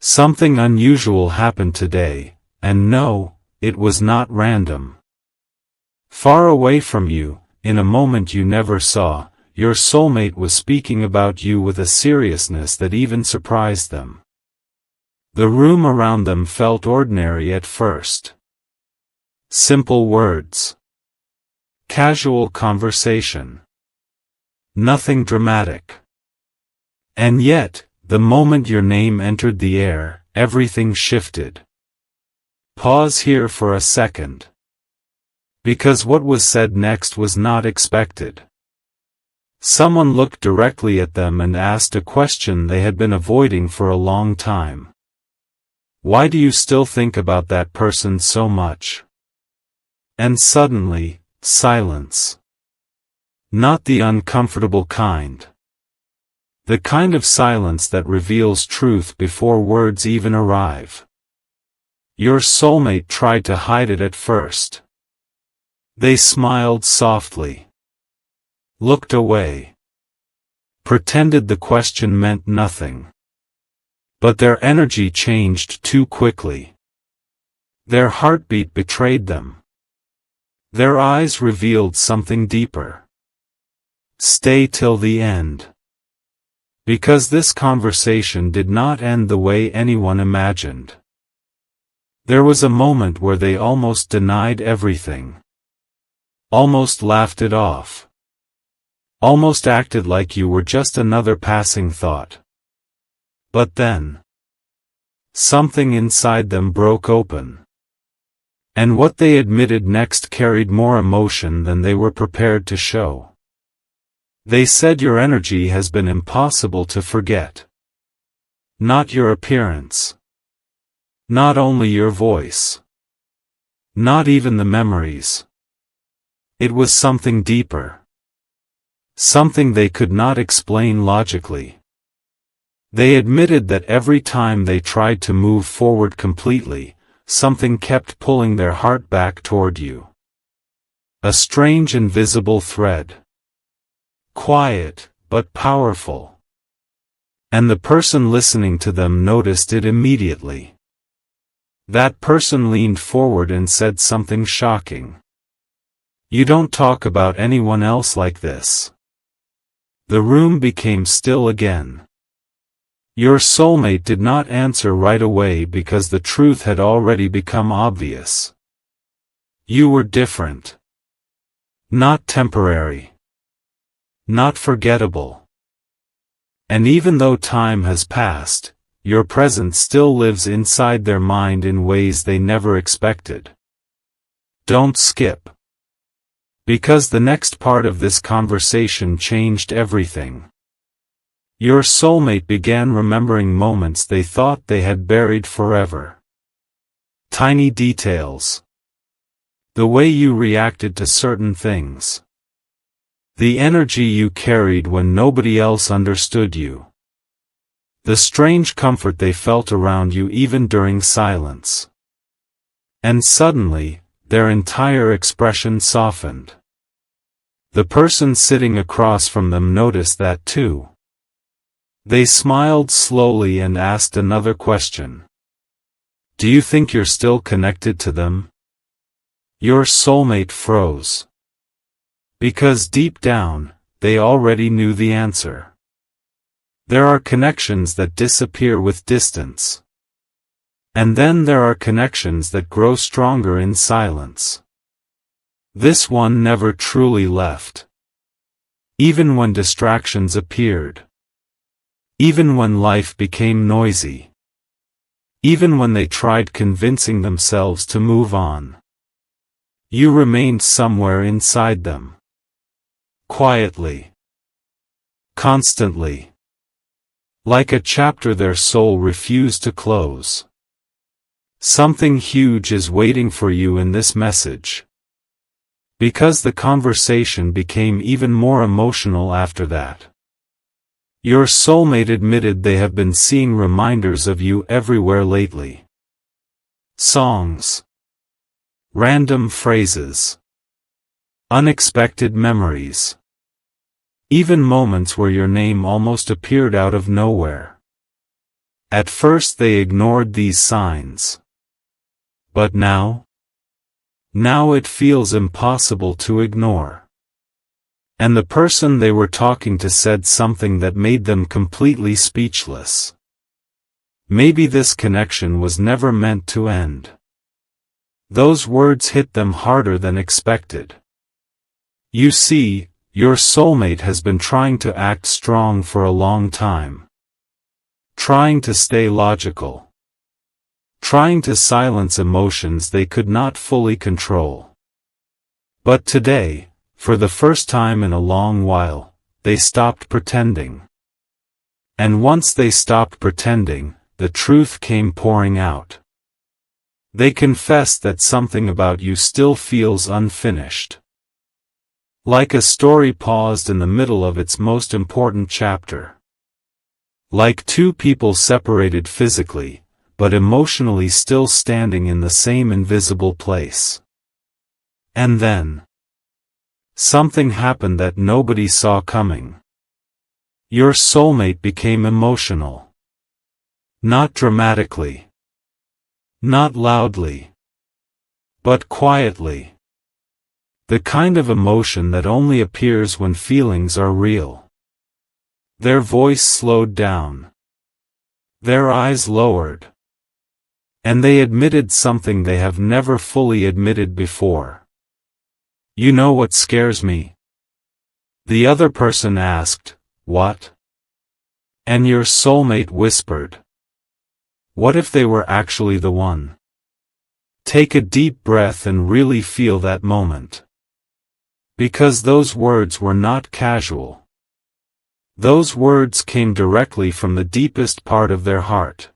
Something unusual happened today, and no, it was not random. Far away from you, in a moment you never saw, your soulmate was speaking about you with a seriousness that even surprised them. The room around them felt ordinary at first. Simple words. Casual conversation. Nothing dramatic. And yet, the moment your name entered the air, everything shifted. Pause here for a second. Because what was said next was not expected. Someone looked directly at them and asked a question they had been avoiding for a long time. Why do you still think about that person so much? And suddenly, silence. Not the uncomfortable kind. The kind of silence that reveals truth before words even arrive. Your soulmate tried to hide it at first. They smiled softly. Looked away. Pretended the question meant nothing. But their energy changed too quickly. Their heartbeat betrayed them. Their eyes revealed something deeper. Stay till the end. Because this conversation did not end the way anyone imagined. There was a moment where they almost denied everything. Almost laughed it off. Almost acted like you were just another passing thought. But then, something inside them broke open. And what they admitted next carried more emotion than they were prepared to show. They said your energy has been impossible to forget. Not your appearance. Not only your voice. Not even the memories. It was something deeper. Something they could not explain logically. They admitted that every time they tried to move forward completely, something kept pulling their heart back toward you. A strange invisible thread. Quiet, but powerful. And the person listening to them noticed it immediately. That person leaned forward and said something shocking. You don't talk about anyone else like this. The room became still again. Your soulmate did not answer right away because the truth had already become obvious. You were different. Not temporary. Not forgettable. And even though time has passed, your presence still lives inside their mind in ways they never expected. Don't skip. Because the next part of this conversation changed everything. Your soulmate began remembering moments they thought they had buried forever. Tiny details. The way you reacted to certain things. The energy you carried when nobody else understood you. The strange comfort they felt around you even during silence. And suddenly, their entire expression softened. The person sitting across from them noticed that too. They smiled slowly and asked another question. Do you think you're still connected to them? Your soulmate froze. Because deep down, they already knew the answer. There are connections that disappear with distance. And then there are connections that grow stronger in silence. This one never truly left. Even when distractions appeared. Even when life became noisy. Even when they tried convincing themselves to move on. You remained somewhere inside them. Quietly. Constantly. Like a chapter their soul refused to close. Something huge is waiting for you in this message. Because the conversation became even more emotional after that. Your soulmate admitted they have been seeing reminders of you everywhere lately. Songs. Random phrases. Unexpected memories. Even moments where your name almost appeared out of nowhere. At first they ignored these signs. But now it feels impossible to ignore. And the person they were talking to said something that made them completely speechless. Maybe this connection was never meant to end. Those words hit them harder than expected. You see, your soulmate has been trying to act strong for a long time. Trying to stay logical. Trying to silence emotions they could not fully control. But today, for the first time in a long while, they stopped pretending. And once they stopped pretending, the truth came pouring out. They confessed that something about you still feels unfinished. Like a story paused in the middle of its most important chapter. Like two people separated physically, but emotionally still standing in the same invisible place. And then something happened that nobody saw coming. Your soulmate became emotional. Not dramatically. Not loudly. But quietly. The kind of emotion that only appears when feelings are real. Their voice slowed down. Their eyes lowered. And they admitted something they have never fully admitted before. You know what scares me? The other person asked, what? And your soulmate whispered. What if they were actually the one? Take a deep breath and really feel that moment. Because those words were not casual. Those words came directly from the deepest part of their heart.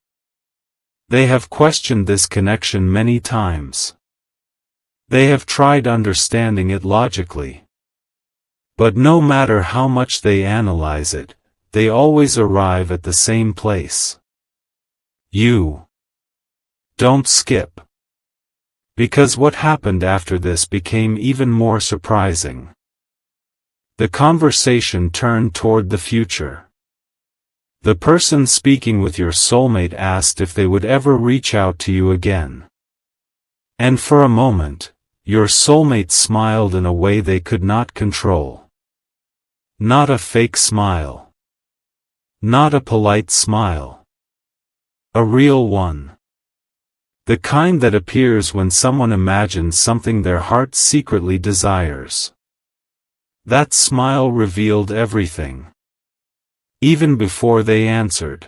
They have questioned this connection many times. They have tried understanding it logically. But no matter how much they analyze it, they always arrive at the same place. You don't skip. Because what happened after this became even more surprising. The conversation turned toward the future. The person speaking with your soulmate asked if they would ever reach out to you again. And for a moment, your soulmate smiled in a way they could not control. Not a fake smile. Not a polite smile. A real one. The kind that appears when someone imagines something their heart secretly desires. That smile revealed everything. Even before they answered.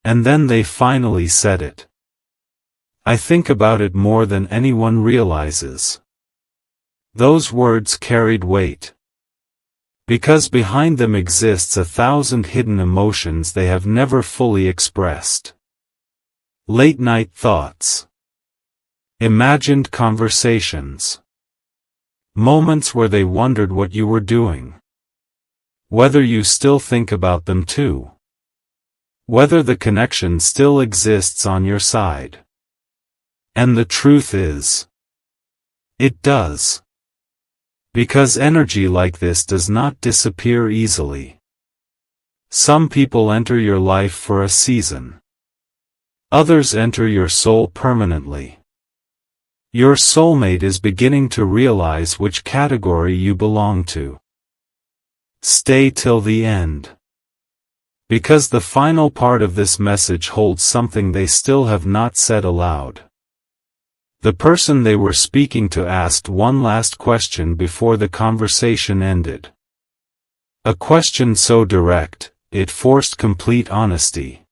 And then they finally said it. I think about it more than anyone realizes. Those words carried weight. Because behind them exists 1,000 hidden emotions they have never fully expressed. Late-night thoughts. Imagined conversations. Moments where they wondered what you were doing. Whether you still think about them too. Whether the connection still exists on your side. And the truth is, it does. Because energy like this does not disappear easily. Some people enter your life for a season. Others enter your soul permanently. Your soulmate is beginning to realize which category you belong to. Stay till the end. Because the final part of this message holds something they still have not said aloud. The person they were speaking to asked one last question before the conversation ended. A question so direct, it forced complete honesty.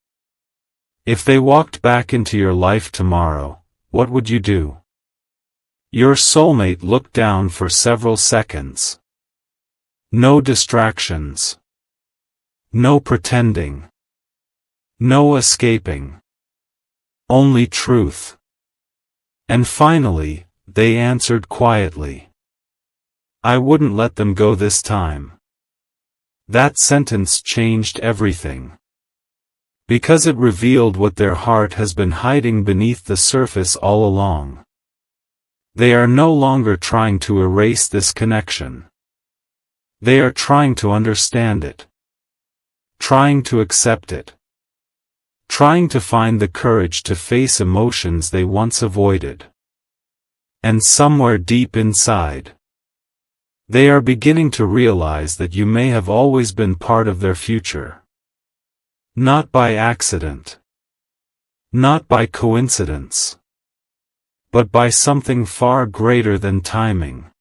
If they walked back into your life tomorrow, what would you do? Your soulmate looked down for several seconds. No distractions. No pretending. No escaping. Only truth. And finally, they answered quietly. I wouldn't let them go this time. That sentence changed everything. Because it revealed what their heart has been hiding beneath the surface all along. They are no longer trying to erase this connection. They are trying to understand it. Trying to accept it. trying to find the courage to face emotions they once avoided. And somewhere deep inside, they are beginning to realize that you may have always been part of their future. Not by accident. Not by coincidence. But by something far greater than timing.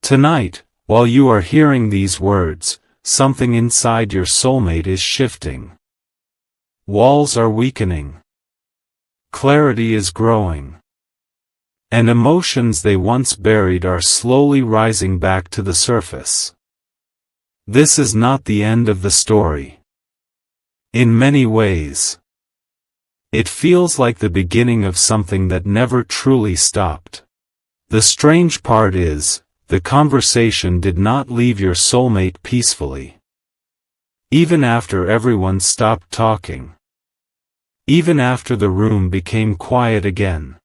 Tonight, while you are hearing these words, something inside your soulmate is shifting. Walls are weakening. Clarity is growing. And emotions they once buried are slowly rising back to the surface. This is not the end of the story. In many ways, it feels like the beginning of something that never truly stopped. The strange part is, the conversation did not leave your soulmate peacefully. Even after everyone stopped talking. Even after the room became quiet again.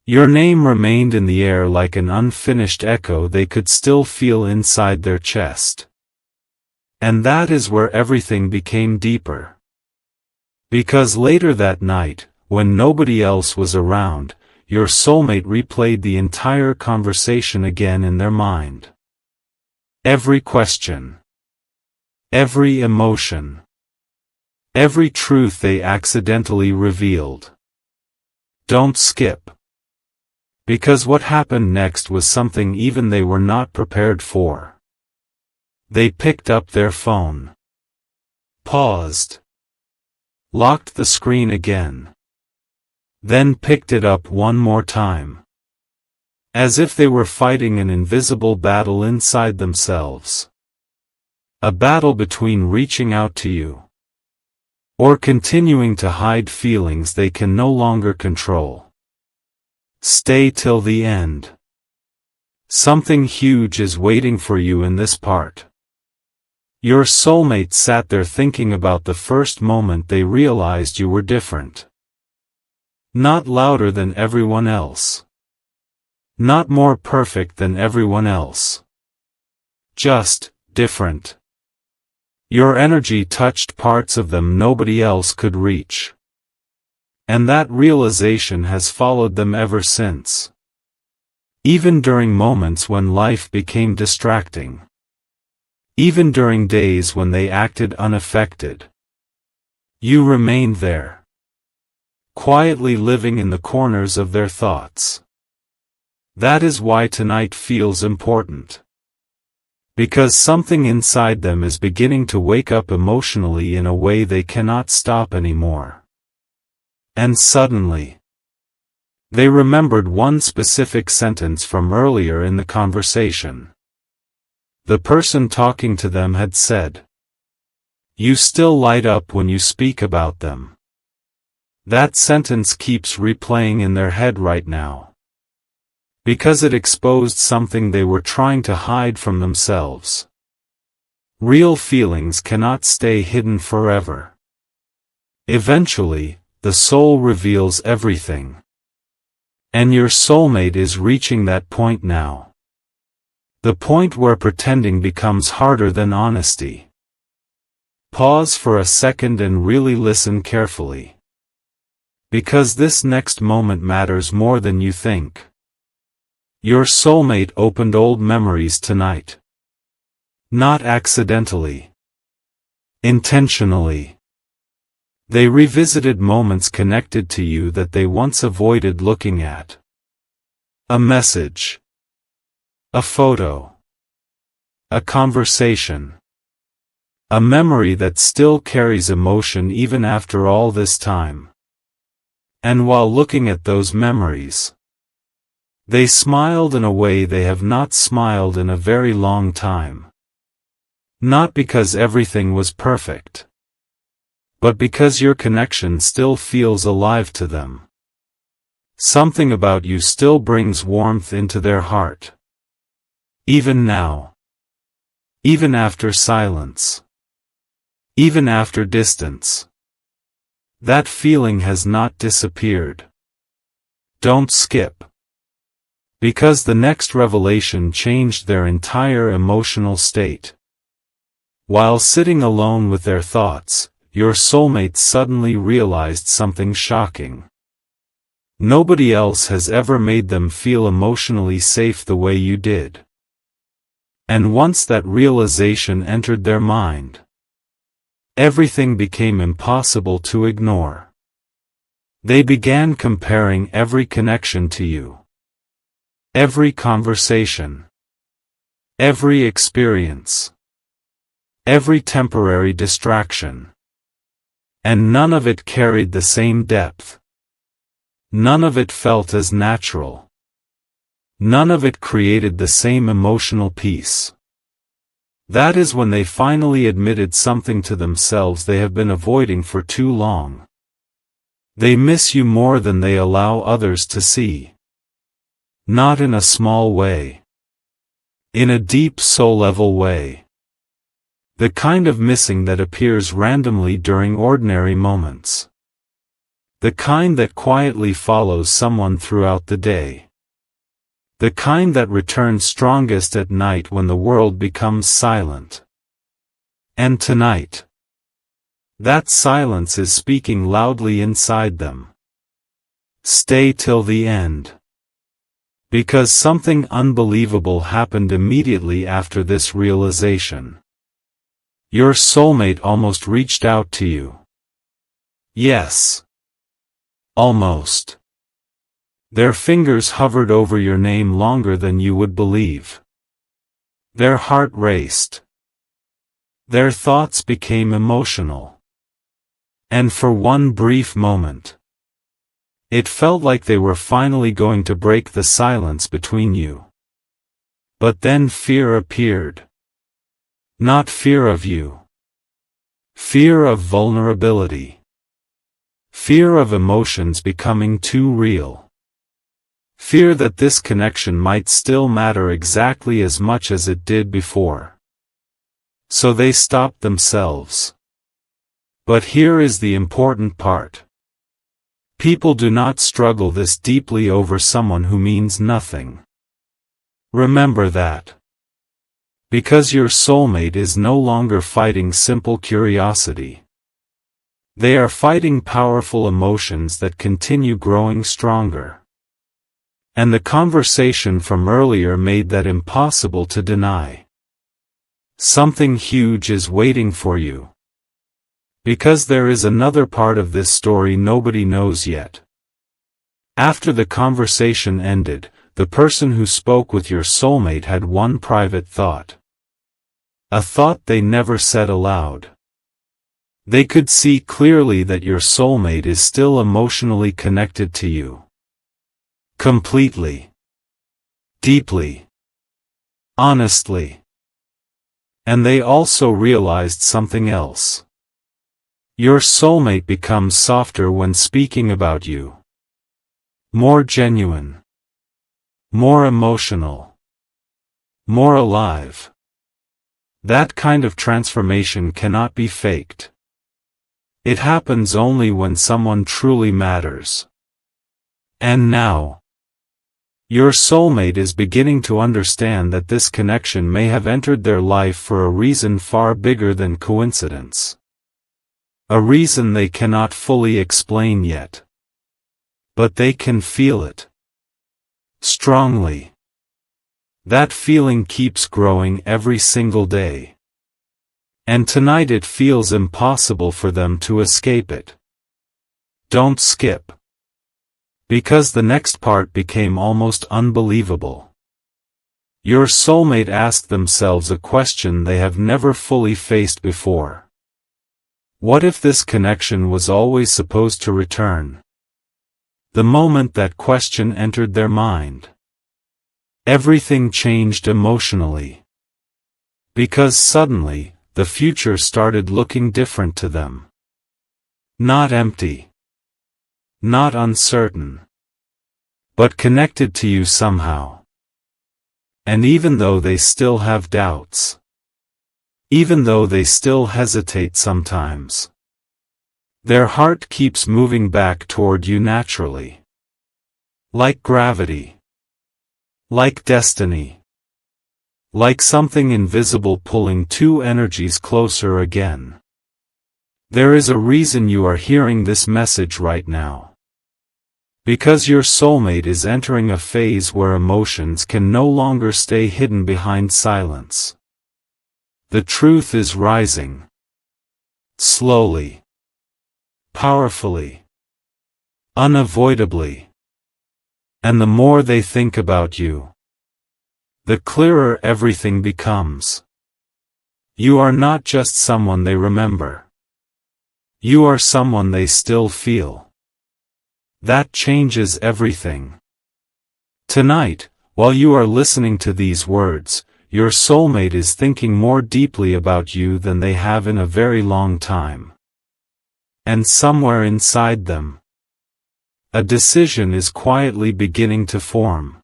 Your name remained in the air like an unfinished echo they could still feel inside their chest. And that is where everything became deeper. Because later that night, when nobody else was around, your soulmate replayed the entire conversation again in their mind. Every question. Every emotion. Every truth they accidentally revealed. Don't skip. Because what happened next was something even they were not prepared for. They picked up their phone. Paused. Locked the screen again. Then picked it up one more time. As if they were fighting an invisible battle inside themselves. A battle between reaching out to you, or continuing to hide feelings they can no longer control. Stay till the end. Something huge is waiting for you in this part. Your soulmate sat there thinking about the first moment they realized you were different. Not louder than everyone else. Not more perfect than everyone else. Just different. Your energy touched parts of them nobody else could reach. And that realization has followed them ever since. Even during moments when life became distracting. Even during days when they acted unaffected. You remained there. Quietly living in the corners of their thoughts. That is why tonight feels important. Because something inside them is beginning to wake up emotionally in a way they cannot stop anymore. And suddenly, they remembered one specific sentence from earlier in the conversation. The person talking to them had said, "You still light up when you speak about them." That sentence keeps replaying in their head right now. Because it exposed something they were trying to hide from themselves. Real feelings cannot stay hidden forever. Eventually, the soul reveals everything. And your soulmate is reaching that point now. The point where pretending becomes harder than honesty. Pause for a second and really listen carefully. Because this next moment matters more than you think. Your soulmate opened old memories tonight. Not accidentally. Intentionally. They revisited moments connected to you that they once avoided looking at. A message. A photo. A conversation. A memory that still carries emotion even after all this time. And while looking at those memories, they smiled in a way they have not smiled in a very long time. Not because everything was perfect, but because your connection still feels alive to them. Something about you still brings warmth into their heart. Even now. Even after silence. Even after distance. That feeling has not disappeared. Don't skip. Because the next revelation changed their entire emotional state. While sitting alone with their thoughts, your soulmate suddenly realized something shocking. Nobody else has ever made them feel emotionally safe the way you did. And once that realization entered their mind, everything became impossible to ignore. They began comparing every connection to you. Every conversation. Every experience. Every temporary distraction. And none of it carried the same depth. None of it felt as natural. None of it created the same emotional peace. That is when they finally admitted something to themselves they have been avoiding for too long. They miss you more than they allow others to see. Not in a small way. In a deep soul-level way. The kind of missing that appears randomly during ordinary moments. The kind that quietly follows someone throughout the day. The kind that returns strongest at night when the world becomes silent. And tonight, that silence is speaking loudly inside them. Stay till the end. Because something unbelievable happened immediately after this realization. Your soulmate almost reached out to you. Yes. Almost. Their fingers hovered over your name longer than you would believe. Their heart raced. Their thoughts became emotional. And for one brief moment, it felt like they were finally going to break the silence between you. But then fear appeared. Not fear of you. Fear of vulnerability. Fear of emotions becoming too real. Fear that this connection might still matter exactly as much as it did before. So they stopped themselves. But here is the important part. People do not struggle this deeply over someone who means nothing. Remember that. Because your soulmate is no longer fighting simple curiosity. They are fighting powerful emotions that continue growing stronger. And the conversation from earlier made that impossible to deny. Something huge is waiting for you. Because there is another part of this story nobody knows yet. After the conversation ended, the person who spoke with your soulmate had one private thought. A thought they never said aloud. They could see clearly that your soulmate is still emotionally connected to you. Completely. Deeply. Honestly. And they also realized something else. Your soulmate becomes softer when speaking about you. More genuine. More emotional. More alive. That kind of transformation cannot be faked. It happens only when someone truly matters. And now, your soulmate is beginning to understand that this connection may have entered their life for a reason far bigger than coincidence. A reason they cannot fully explain yet. But they can feel it. Strongly. That feeling keeps growing every single day. And tonight it feels impossible for them to escape it. Don't skip. Because the next part became almost unbelievable. Your soulmate asked themselves a question they have never fully faced before. What if this connection was always supposed to return? The moment that question entered their mind, everything changed emotionally. Because suddenly, the future started looking different to them. Not empty. Not uncertain. But connected to you somehow. And even though they still have doubts, even though they still hesitate sometimes, their heart keeps moving back toward you naturally. Like gravity. Like destiny. Like something invisible pulling two energies closer again. There is a reason you are hearing this message right now. Because your soulmate is entering a phase where emotions can no longer stay hidden behind silence. The truth is rising. Slowly. Powerfully. Unavoidably. And the more they think about you, the clearer everything becomes. You are not just someone they remember. You are someone they still feel. That changes everything. Tonight, while you are listening to these words, your soulmate is thinking more deeply about you than they have in a very long time. And somewhere inside them, a decision is quietly beginning to form.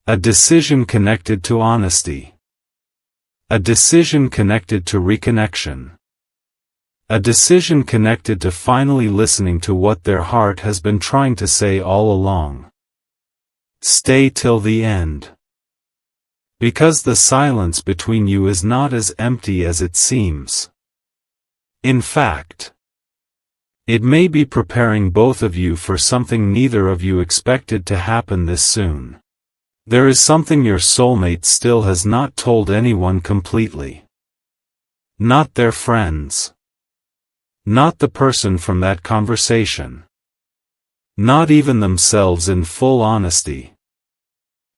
A decision connected to honesty. A decision connected to reconnection. A decision connected to finally listening to what their heart has been trying to say all along. Stay till the end. Because the silence between you is not as empty as it seems. In fact, it may be preparing both of you for something neither of you expected to happen this soon. There is something your soulmate still has not told anyone completely. Not their friends. Not the person from that conversation. Not even themselves in full honesty.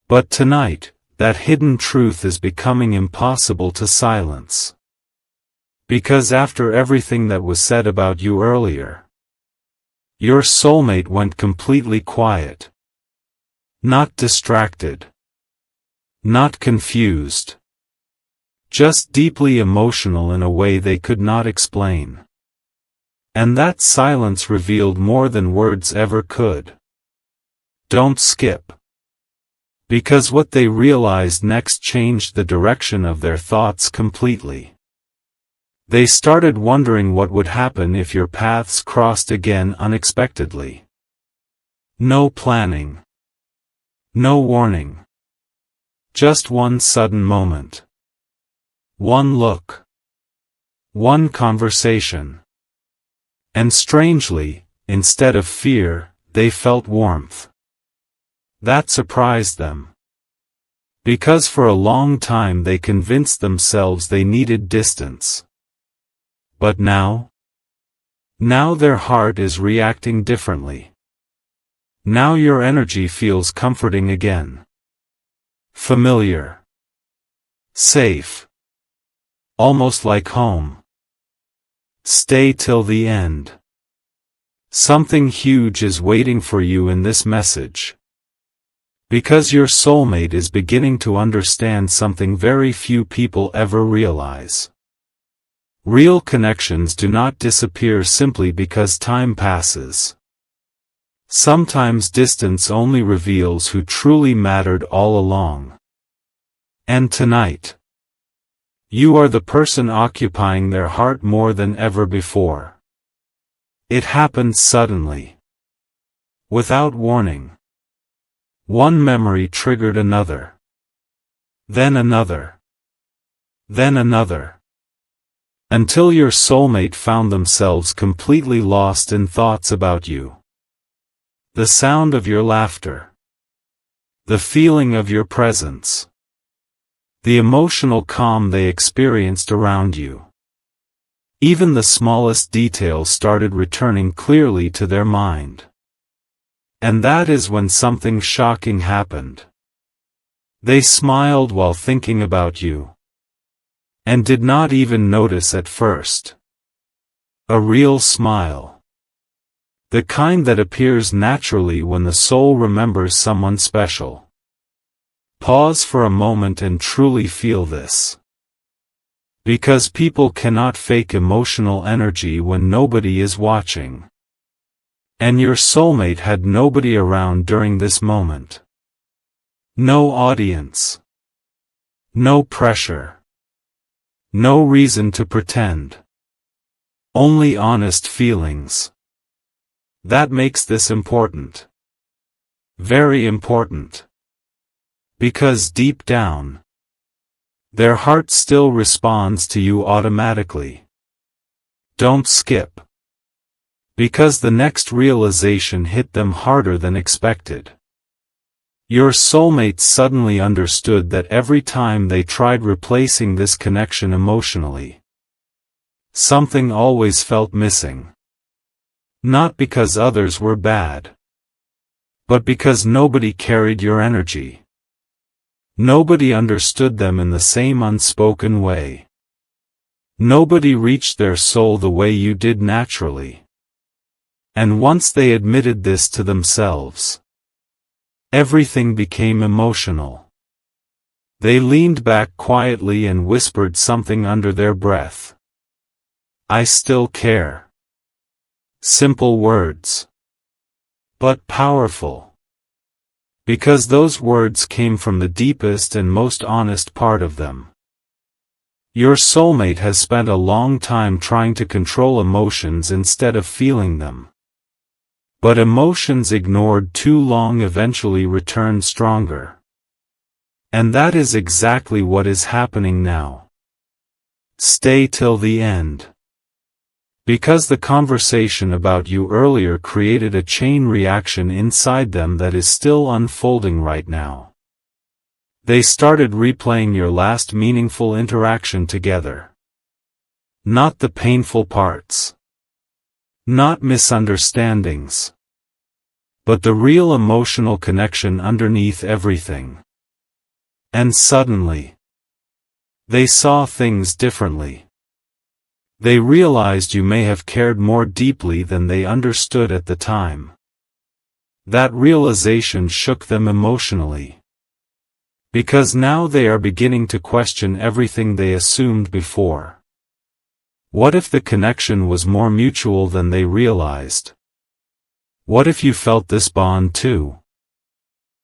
But tonight, that hidden truth is becoming impossible to silence. Because after everything that was said about you earlier, your soulmate went completely quiet. Not distracted. Not confused. Just deeply emotional in a way they could not explain. And that silence revealed more than words ever could. Don't skip. Because what they realized next changed the direction of their thoughts completely. They started wondering what would happen if your paths crossed again unexpectedly. No planning. No warning. Just one sudden moment. One look. One conversation. And strangely, instead of fear, they felt warmth. That surprised them. Because for a long time they convinced themselves they needed distance. But now their heart is reacting differently. Now your energy feels comforting again. Familiar. Safe. Almost like home. Stay till the end. Something huge is waiting for you in this message. Because your soulmate is beginning to understand something very few people ever realize. Real connections do not disappear simply because time passes. Sometimes distance only reveals who truly mattered all along. And tonight, you are the person occupying their heart more than ever before. It happened suddenly. Without warning. One memory triggered another. Then another. Then another. Until your soulmate found themselves completely lost in thoughts about you. The sound of your laughter. The feeling of your presence. The emotional calm they experienced around you. Even the smallest details started returning clearly to their mind. And that is when something shocking happened. They smiled while thinking about you. And did not even notice at first. A real smile. The kind that appears naturally when the soul remembers someone special. Pause for a moment and truly feel this. Because people cannot fake emotional energy when nobody is watching. And your soulmate had nobody around during this moment. No audience. No pressure. No reason to pretend. Only honest feelings. That makes this important. Very important. Because deep down, their heart still responds to you automatically. Don't skip. Because the next realization hit them harder than expected. Your soulmate suddenly understood that every time they tried replacing this connection emotionally, something always felt missing. Not because others were bad, but because nobody carried your energy. Nobody understood them in the same unspoken way. Nobody reached their soul the way you did naturally. And once they admitted this to themselves, everything became emotional. They leaned back quietly and whispered something under their breath. I still care. Simple words, but powerful. Because those words came from the deepest and most honest part of them. Your soulmate has spent a long time trying to control emotions instead of feeling them. But emotions ignored too long eventually return stronger. And that is exactly what is happening now. Stay till the end. Because the conversation about you earlier created a chain reaction inside them that is still unfolding right now. They started replaying your last meaningful interaction together. Not the painful parts. Not misunderstandings. But the real emotional connection underneath everything. And suddenly, they saw things differently. They realized you may have cared more deeply than they understood at the time. That realization shook them emotionally. Because now they are beginning to question everything they assumed before. What if the connection was more mutual than they realized? What if you felt this bond too?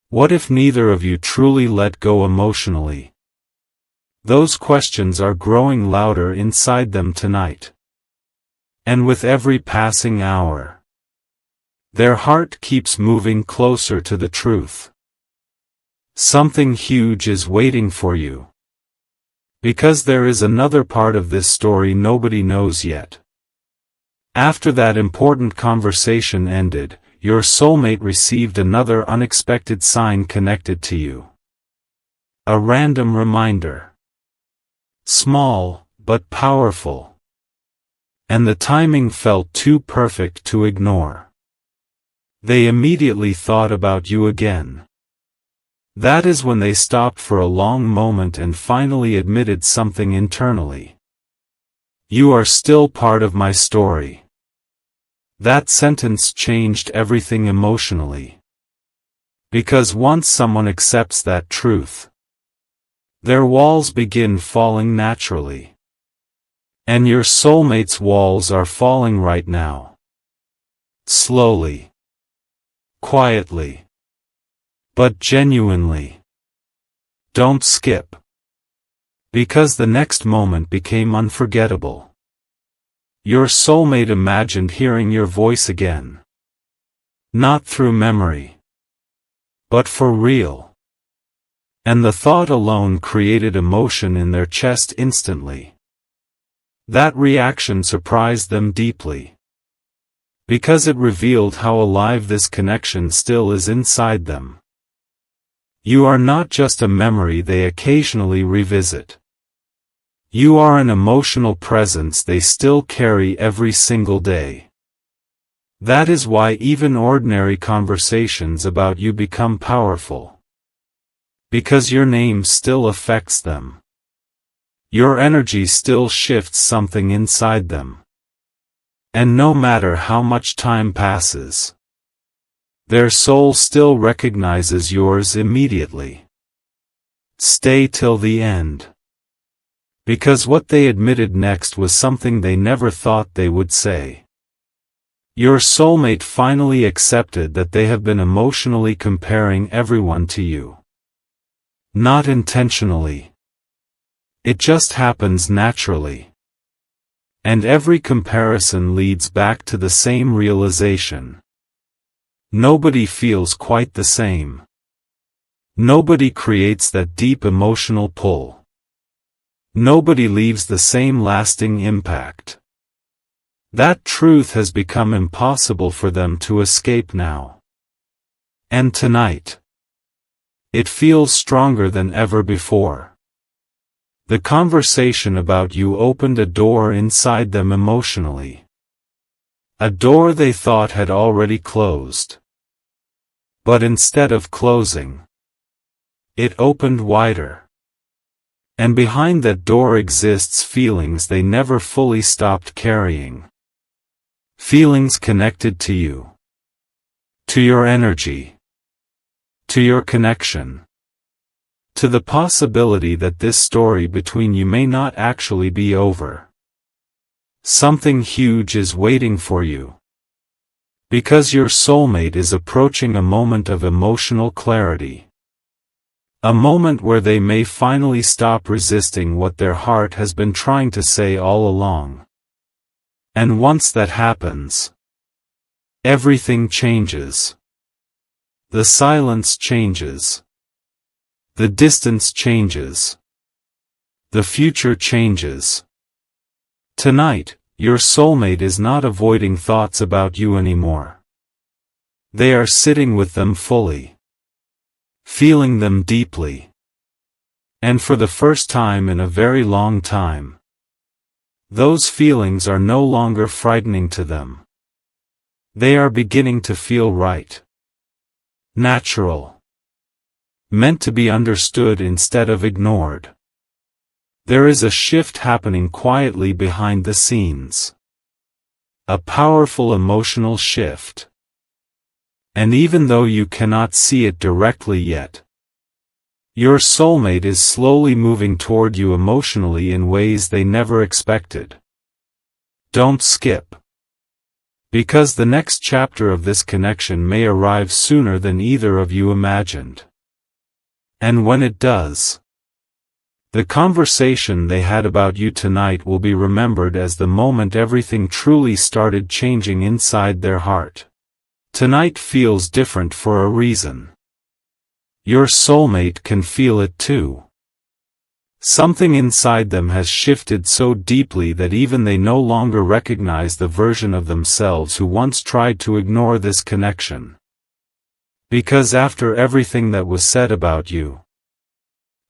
What if neither of you truly let go emotionally? Those questions are growing louder inside them tonight. And with every passing hour, their heart keeps moving closer to the truth. Something huge is waiting for you. Because there is another part of this story nobody knows yet. After that important conversation ended, your soulmate received another unexpected sign connected to you. A random reminder. Small, but powerful. And the timing felt too perfect to ignore. They immediately thought about you again. That is when they stopped for a long moment and finally admitted something internally. You are still part of my story. That sentence changed everything emotionally. Because once someone accepts that truth, their walls begin falling naturally. And your soulmate's walls are falling right now. Slowly. Quietly. But genuinely. Don't skip. Because the next moment became unforgettable. Your soulmate imagined hearing your voice again. Not through memory. But for real. And the thought alone created emotion in their chest instantly. That reaction surprised them deeply. Because it revealed how alive this connection still is inside them. You are not just a memory they occasionally revisit. You are an emotional presence they still carry every single day. That is why even ordinary conversations about you become powerful. Because your name still affects them. Your energy still shifts something inside them. And no matter how much time passes, their soul still recognizes yours immediately. Stay till the end. Because what they admitted next was something they never thought they would say. Your soulmate finally accepted that they have been emotionally comparing everyone to you. Not intentionally. It just happens naturally. And every comparison leads back to the same realization. Nobody feels quite the same. Nobody creates that deep emotional pull. Nobody leaves the same lasting impact. That truth has become impossible for them to escape now. And tonight, it feels stronger than ever before. The conversation about you opened a door inside them emotionally. A door they thought had already closed. But instead of closing, it opened wider. And behind that door exists feelings they never fully stopped carrying. Feelings connected to you. To your energy. To your connection. To the possibility that this story between you may not actually be over. Something huge is waiting for you. Because your soulmate is approaching a moment of emotional clarity. A moment where they may finally stop resisting what their heart has been trying to say all along. And once that happens, everything changes. The silence changes. The distance changes. The future changes. Tonight, your soulmate is not avoiding thoughts about you anymore. They are sitting with them fully. Feeling them deeply. And for the first time in a very long time, those feelings are no longer frightening to them. They are beginning to feel right. Natural. Meant to be understood instead of ignored. There is a shift happening quietly behind the scenes. A powerful emotional shift. And even though you cannot see it directly yet, your soulmate is slowly moving toward you emotionally in ways they never expected. Don't skip. Because the next chapter of this connection may arrive sooner than either of you imagined. And when it does, the conversation they had about you tonight will be remembered as the moment everything truly started changing inside their heart. Tonight feels different for a reason. Your soulmate can feel it too. Something inside them has shifted so deeply that even they no longer recognize the version of themselves who once tried to ignore this connection. Because after everything that was said about you,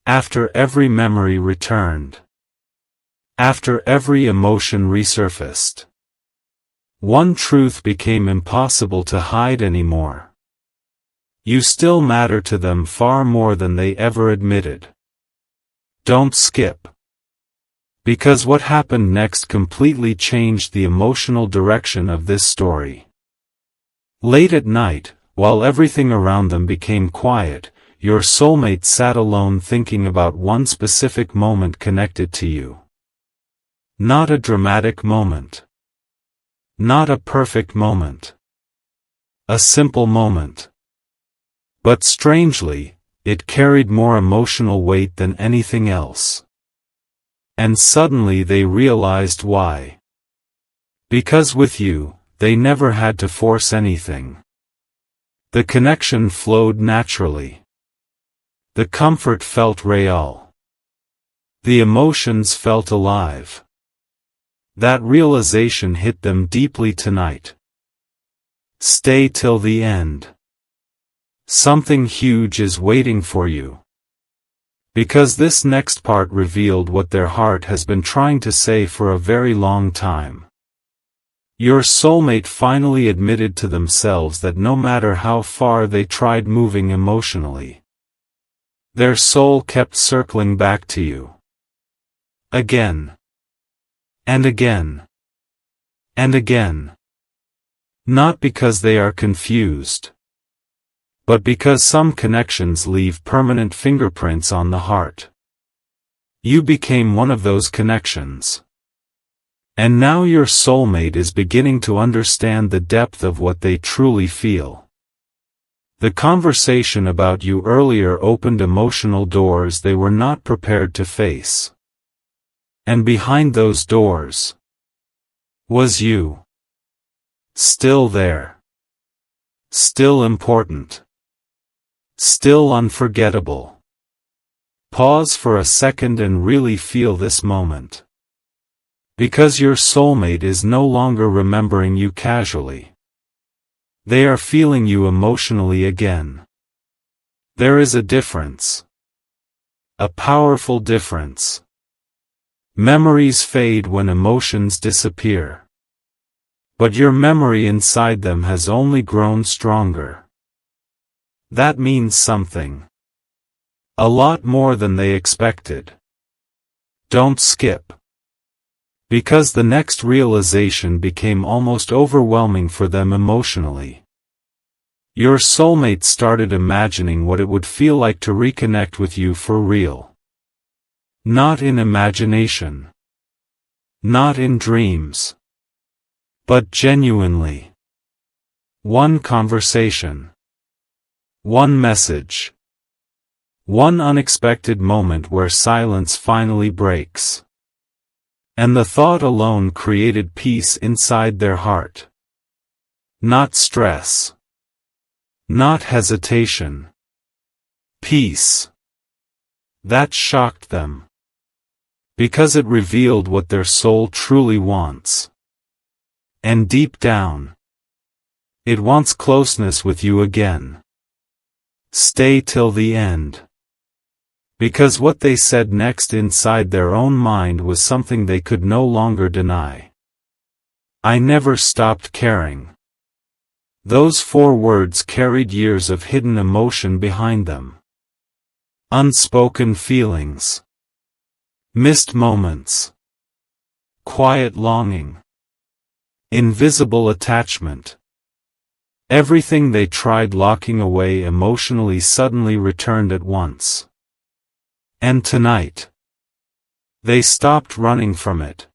after every memory returned, after every emotion resurfaced, one truth became impossible to hide anymore. You still matter to them far more than they ever admitted. Don't skip. Because what happened next completely changed the emotional direction of this story. Late at night, while everything around them became quiet, your soulmate sat alone thinking about one specific moment connected to you. Not a dramatic moment. Not a perfect moment. A simple moment. But strangely, it carried more emotional weight than anything else. And suddenly they realized why. Because with you, they never had to force anything. The connection flowed naturally. The comfort felt real. The emotions felt alive. That realization hit them deeply tonight. Stay till the end. Something huge is waiting for you. Because this next part revealed what their heart has been trying to say for a very long time. Your soulmate finally admitted to themselves that no matter how far they tried moving emotionally, their soul kept circling back to you. Again. And again. And again. Not because they are confused, but because some connections leave permanent fingerprints on the heart. You became one of those connections. And now your soulmate is beginning to understand the depth of what they truly feel. The conversation about you earlier opened emotional doors they were not prepared to face. And behind those doors was you. Still there. Still important. Still unforgettable. Pause for a second and really feel this moment. Because your soulmate is no longer remembering you casually. They are feeling you emotionally again. There is a difference. A powerful difference. Memories fade when emotions disappear. But your memory inside them has only grown stronger. That means something. A lot more than they expected. Don't skip. Because the next realization became almost overwhelming for them emotionally. Your soulmate started imagining what it would feel like to reconnect with you for real. Not in imagination. Not in dreams. But genuinely. One conversation. One message. One unexpected moment where silence finally breaks. And the thought alone created peace inside their heart. Not stress. Not hesitation. Peace. That shocked them. Because it revealed what their soul truly wants. And deep down, it wants closeness with you again. Stay till the end. Because what they said next inside their own mind was something they could no longer deny. I never stopped caring. Those 4 words carried years of hidden emotion behind them. Unspoken feelings. Missed moments. Quiet longing. Invisible attachment. Everything they tried locking away emotionally suddenly returned at once. And tonight, they stopped running from it.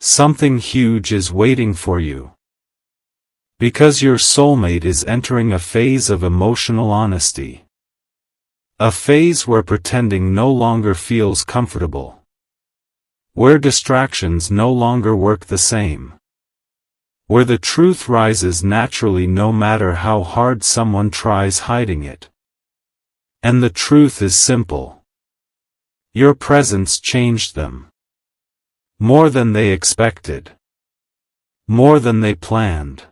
Something huge is waiting for you. Because your soulmate is entering a phase of emotional honesty. A phase where pretending no longer feels comfortable. Where distractions no longer work the same. Where the truth rises naturally no matter how hard someone tries hiding it. And the truth is simple. Your presence changed them. More than they expected. More than they planned.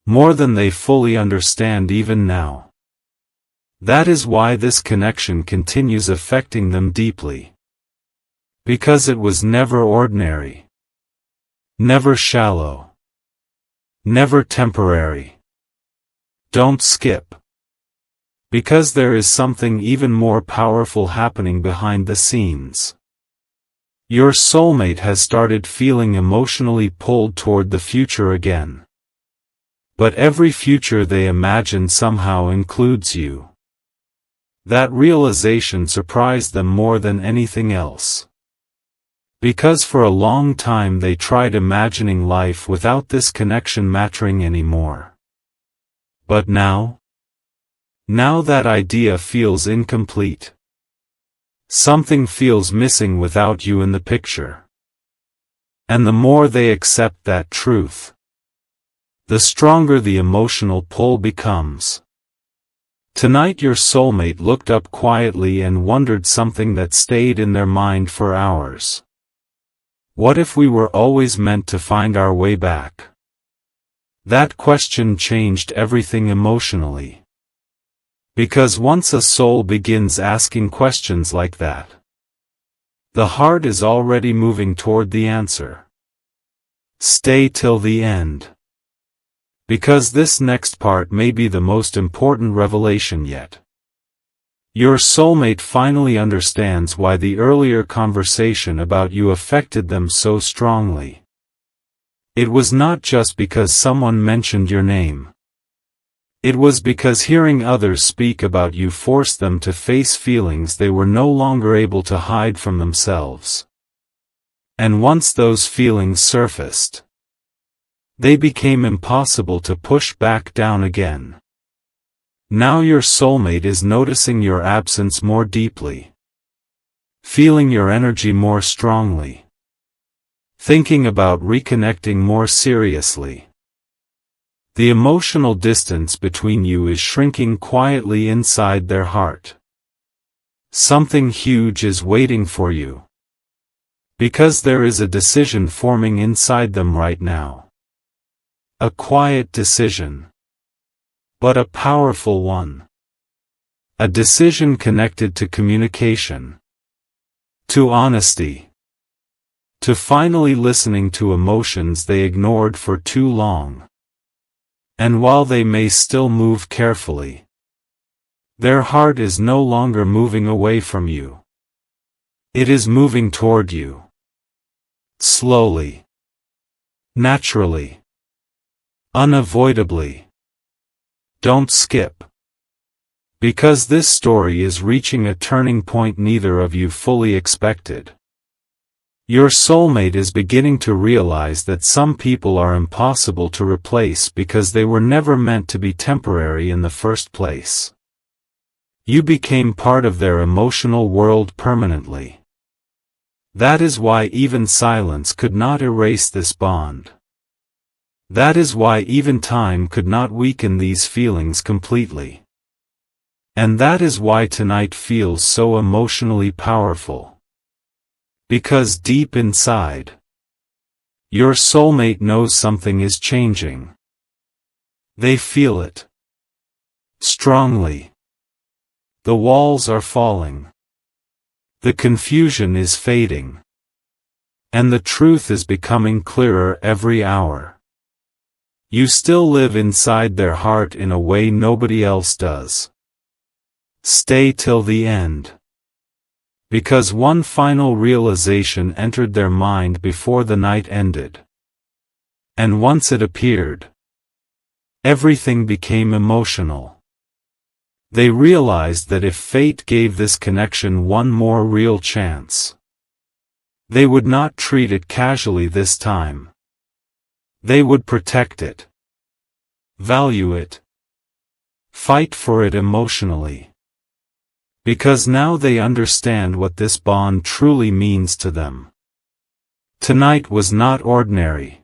More than they fully understand even now. That is why this connection continues affecting them deeply. Because it was never ordinary. Never shallow. Never temporary. Don't skip. Because there is something even more powerful happening behind the scenes. Your soulmate has started feeling emotionally pulled toward the future again. But every future they imagine somehow includes you. That realization surprised them more than anything else. Because for a long time they tried imagining life without this connection mattering anymore. But now that idea feels incomplete. Something feels missing without you in the picture. And the more they accept that truth, the stronger the emotional pull becomes. Tonight your soulmate looked up quietly and wondered something that stayed in their mind for hours. What if we were always meant to find our way back? That question changed everything emotionally. Because once a soul begins asking questions like that, the heart is already moving toward the answer. Stay till the end. Because this next part may be the most important revelation yet. Your soulmate finally understands why the earlier conversation about you affected them so strongly. It was not just because someone mentioned your name. It was because hearing others speak about you forced them to face feelings they were no longer able to hide from themselves. And once those feelings surfaced, they became impossible to push back down again. Now your soulmate is noticing your absence more deeply. Feeling your energy more strongly. Thinking about reconnecting more seriously. The emotional distance between you is shrinking quietly inside their heart. Something huge is waiting for you. Because there is a decision forming inside them right now. A quiet decision. But a powerful one. A decision connected to communication. To honesty. To finally listening to emotions they ignored for too long. And while they may still move carefully, their heart is no longer moving away from you. It is moving toward you. Slowly. Naturally. Unavoidably. Don't skip. Because this story is reaching a turning point neither of you fully expected. Your soulmate is beginning to realize that some people are impossible to replace because they were never meant to be temporary in the first place. You became part of their emotional world permanently. That is why even silence could not erase this bond. That is why even time could not weaken these feelings completely. And that is why tonight feels so emotionally powerful. Because deep inside, your soulmate knows something is changing. They feel it. Strongly. The walls are falling. The confusion is fading. And the truth is becoming clearer every hour. You still live inside their heart in a way nobody else does. Stay till the end. Because one final realization entered their mind before the night ended. And once it appeared, everything became emotional. They realized that if fate gave this connection one more real chance, they would not treat it casually this time. They would protect it, value it, fight for it emotionally. Because now they understand what this bond truly means to them. Tonight was not ordinary.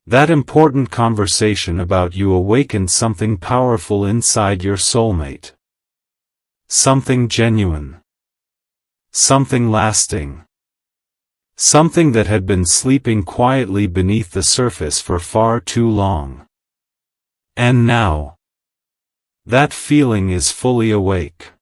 That important conversation about you awakened something powerful inside your soulmate. Something genuine. Something lasting. Something that had been sleeping quietly beneath the surface for far too long. And now, that feeling is fully awake.